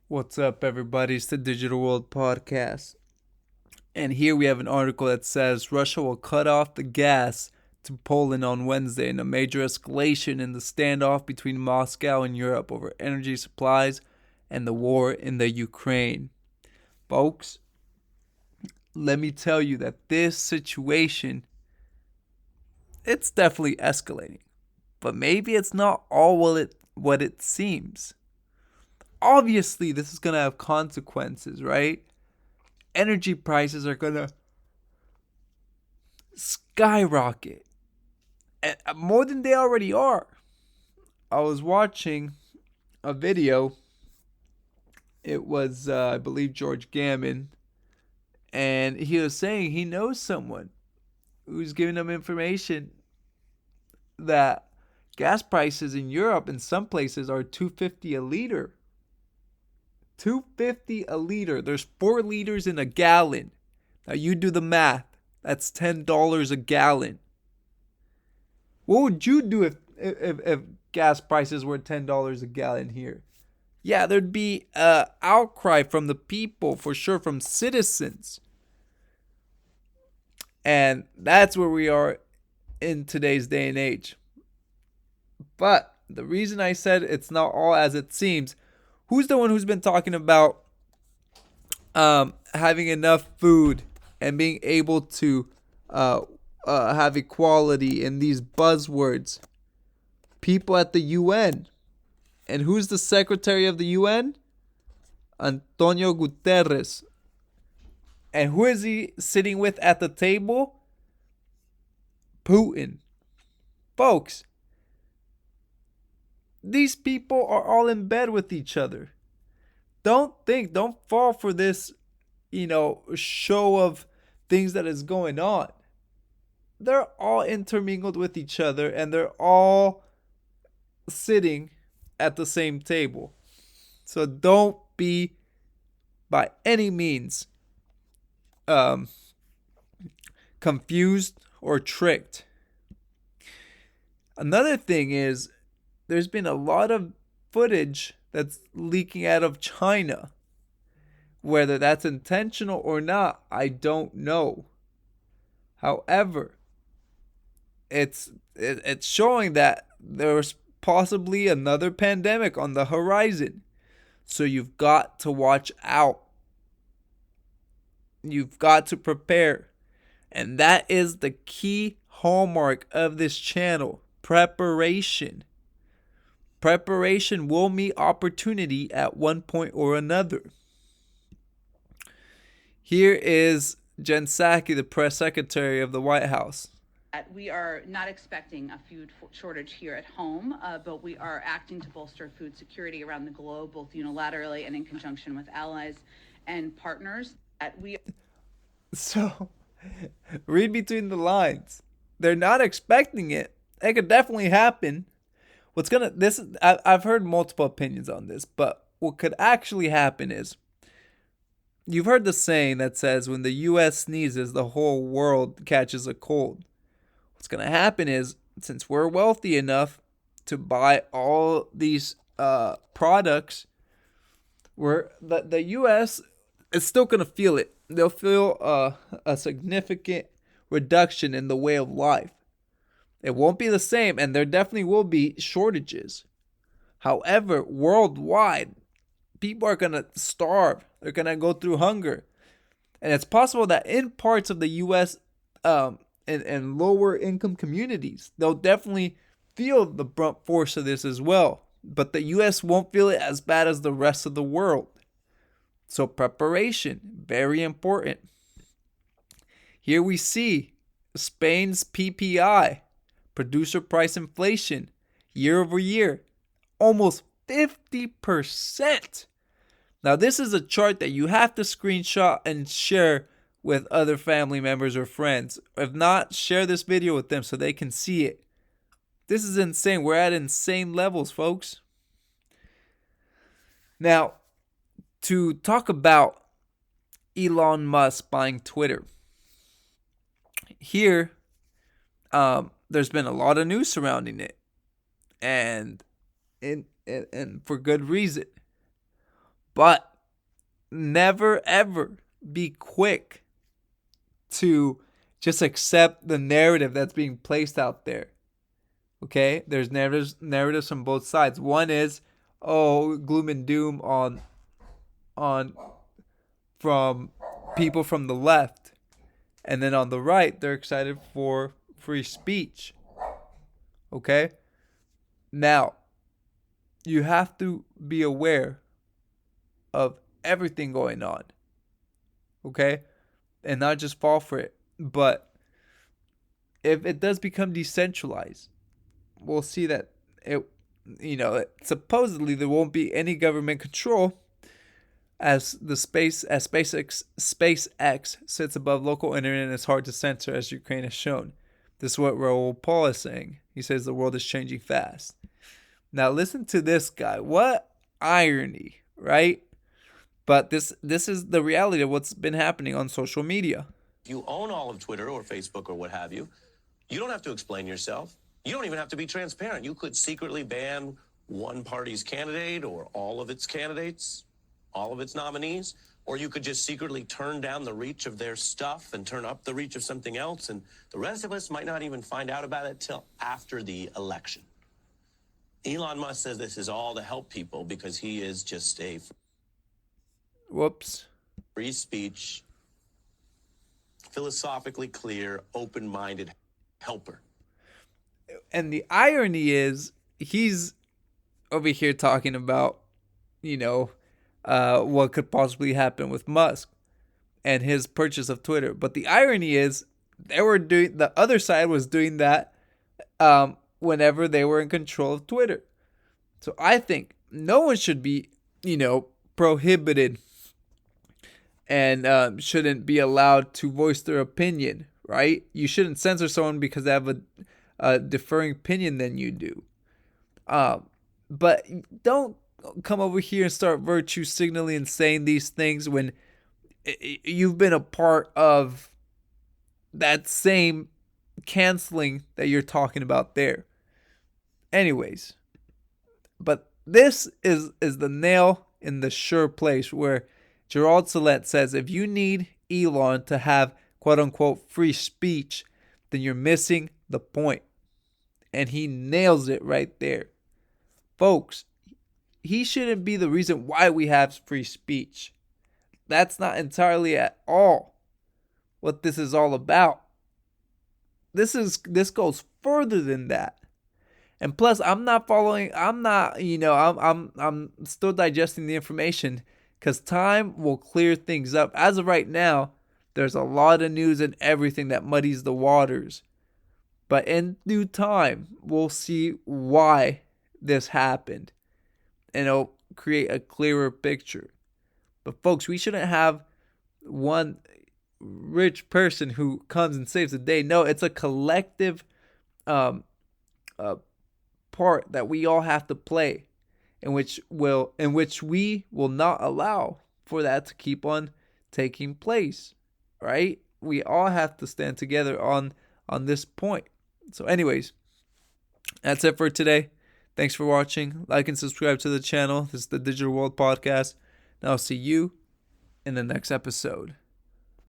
What's up, everybody? It's the Digital World Podcast. And here we have an article that says Russia will cut off the gas to Poland on Wednesday in a major escalation in the standoff between Moscow and Europe over energy supplies and the war in the Ukraine. Folks, let me tell you that this situation, it's definitely escalating. But maybe it's not all what it seems. Obviously, this is going to have consequences, right? Energy prices are going to skyrocket, and more than they already are. I was watching a video. It was, I believe, George Gammon, and he was saying he knows someone who's giving him information that gas prices in Europe in some places are 250 a liter. 250 a liter. There's 4 liters in a gallon. Now you do the math. That's $10 a gallon. What would you do if gas prices were $10 a gallon here? Yeah, there'd be a outcry from the people for sure, from citizens, and that's where we are in today's day and age. But the reason I said it's not all as it seems, who's the one who's been talking about having enough food and being able to uh, have equality in these buzzwords? People at the UN. And who's the secretary of the UN? Antonio Guterres. And who is he sitting with at the table? Putin. Folks, these people are all in bed with each other. Don't fall for this, show of things that is going on. They're all intermingled with each other and they're all sitting at the same table. So don't be by any means um, confused or tricked. Another thing is there's been a lot of footage that's leaking out of China. Whether that's intentional or not, I don't know. However, it's showing that there's possibly another pandemic on the horizon. So you've got to watch out. You've got to prepare. And that is the key hallmark of this channel: preparation. Preparation will meet opportunity at one point or another. Here is Jen Psaki, the press secretary of the White House. We are not expecting a food shortage here at home, but we are acting to bolster food security around the globe, both unilaterally and in conjunction with allies and partners. So, read between the lines. They're not expecting it. It could definitely happen. I've heard multiple opinions on this, but what could actually happen is, you've heard the saying that says when the US sneezes, the whole world catches a cold. What's going to happen is, since we're wealthy enough to buy all these products, the U.S. is still going to feel it. They'll feel a significant reduction in the way of life. It won't be the same, and there definitely will be shortages. However, worldwide, people are going to starve. They're going to go through hunger. And it's possible that in parts of the U.S., and lower income communities, they'll definitely feel the brunt force of this as well. But the US won't feel it as bad as the rest of the world. So preparation, very important. Here we see Spain's PPI, producer price inflation, year over year, almost 50%. Now this is a chart that you have to screenshot and share with other family members or friends. If not, share this video with them so they can see it. This is insane. We're at insane levels, folks. Now, to talk about Elon Musk buying Twitter, here, there's been a lot of news surrounding it, and for good reason. But never ever be quick to just accept the narrative that's being placed out there. Okay? There's narratives from both sides. One is, oh, gloom and doom on from people from the left. And then on the right, they're excited for free speech. Okay? Now, you have to be aware of everything going on. Okay? And not just fall for it. But if it does become decentralized, we'll see that supposedly there won't be any government control as SpaceX sits above local internet and is hard to censor, as Ukraine has shown. This is what Raul Paul is saying. He says the world is changing fast. Now listen to this guy. What irony, right? But this is the reality of what's been happening on social media. If you own all of Twitter or Facebook or what have you, you don't have to explain yourself. You don't even have to be transparent. You could secretly ban one party's candidate or all of its candidates, all of its nominees, or you could just secretly turn down the reach of their stuff and turn up the reach of something else, and the rest of us might not even find out about it till after the election. Elon Musk says this is all to help people because he is just a free speech, philosophically clear, open-minded helper. And the irony is he's over here talking about, what could possibly happen with Musk and his purchase of Twitter. But the irony is the other side was doing that whenever they were in control of Twitter. So I think no one should be, prohibited and shouldn't be allowed to voice their opinion, right? You shouldn't censor someone because they have a differing opinion than you do. But don't come over here and start virtue signaling and saying these things when you've been a part of that same canceling that you're talking about there. Anyways, but this is the nail in the sure place where Gerald Celente says if you need Elon to have quote unquote free speech, then you're missing the point. And he nails it right there. Folks, he shouldn't be the reason why we have free speech. That's not entirely at all what this is all about. This goes further than that. And plus, I'm still digesting the information because time will clear things up. As of right now, there's a lot of news and everything that muddies the waters. But in due time, we'll see why this happened. And it'll create a clearer picture. But folks, we shouldn't have one rich person who comes and saves the day. No, it's a collective part that we all have to play, in which we will not allow for that to keep on taking place. Right? We all have to stand together on this point. So anyways, that's it for today. Thanks for watching. Like and subscribe to the channel. This is the Digital World Podcast. And I'll see you in the next episode.